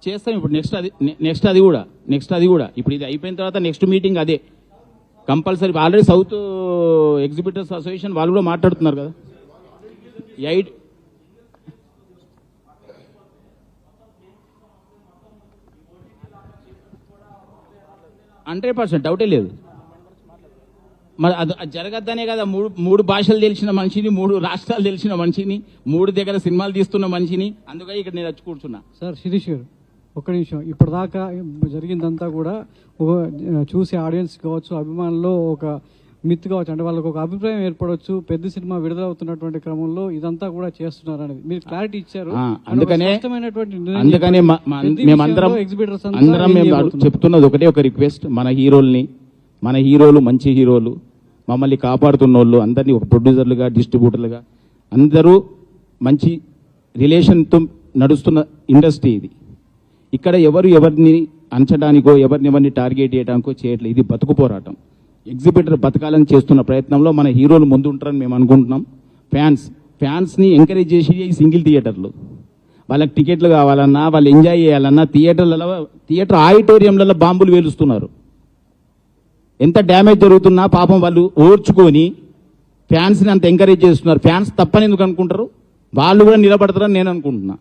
చేస్తాం ఇప్పుడు నెక్స్ట్ అది కూడా ఇప్పుడు ఇది అయిపోయిన తర్వాత నెక్స్ట్ మీటింగ్ అదే compulsory. Already south exhibitors association వాళ్ళు కూడా మాట్లాడుతున్నారు కదా. 100% డౌటే లేదు. మరి అది జరగద్దనే కదా మూడు భాషలు తెలిసిన మనిషిని, 3 రాష్ట్రాలు తెలిసిన మనిషిని, 3 దగ్గర సినిమాలు తీస్తున్న మనిషిని, అందుకే ఇక్కడ నేను వచ్చి కూర్చున్నా. సార్ శిరీష్ గారు ఒక్క నిమిషం. ఇప్పటిదాకా జరిగిందంతా కూడా చూసే ఆడియన్స్ కావచ్చు, అభిమానులు ఒక మిత్ కావచ్చు, అంటే వాళ్ళకి ఒక అభిప్రాయం ఏర్పడవచ్చు. పెద్ద సినిమా విడుదలవుతున్నటువంటి క్రమంలో ఇదంతా కూడా చేస్తున్నారు అనేది మీరు క్లారిటీ ఇచ్చారు. అందుకనే మేమందరం చెప్తున్నది ఒకటే ఒక రిక్వెస్ట్, మన హీరోలు మంచి హీరోలు, మమ్మల్ని కాపాడుతున్న వాళ్ళు అందరినీ ఒక ప్రొడ్యూసర్లుగా, డిస్ట్రిబ్యూటర్లుగా అందరూ మంచి రిలేషన్తో నడుస్తున్న ఇండస్ట్రీ ఇది. ఇక్కడ ఎవరిని అంచడానికో ఎవరిని టార్గెట్ చేయడానికో చేయట్లేదు. ఇది బతుకు పోరాటం. ఎగ్జిబిటర్ బతకాలని చేస్తున్న ప్రయత్నంలో మన హీరోలు ముందు ఉంటారని మేము అనుకుంటున్నాం. ఫ్యాన్స్ని ఎంకరేజ్ చేసి ఈ సింగిల్ థియేటర్లు వాళ్ళకి టికెట్లు కావాలన్నా, వాళ్ళు ఎంజాయ్ చేయాలన్నా థియేటర్ ఆడిటోరియంలలో బాంబులు వేలుస్తున్నారు. ఎంత డ్యామేజ్ జరుగుతున్నా పాపం వాళ్ళు ఓర్చుకొని ఫ్యాన్స్ని అంత ఎంకరేజ్ చేస్తున్నారు. ఫ్యాన్స్ తప్పని ఎందుకు అనుకుంటారు? వాళ్ళు కూడా నిలబడతారని నేను అనుకుంటున్నా.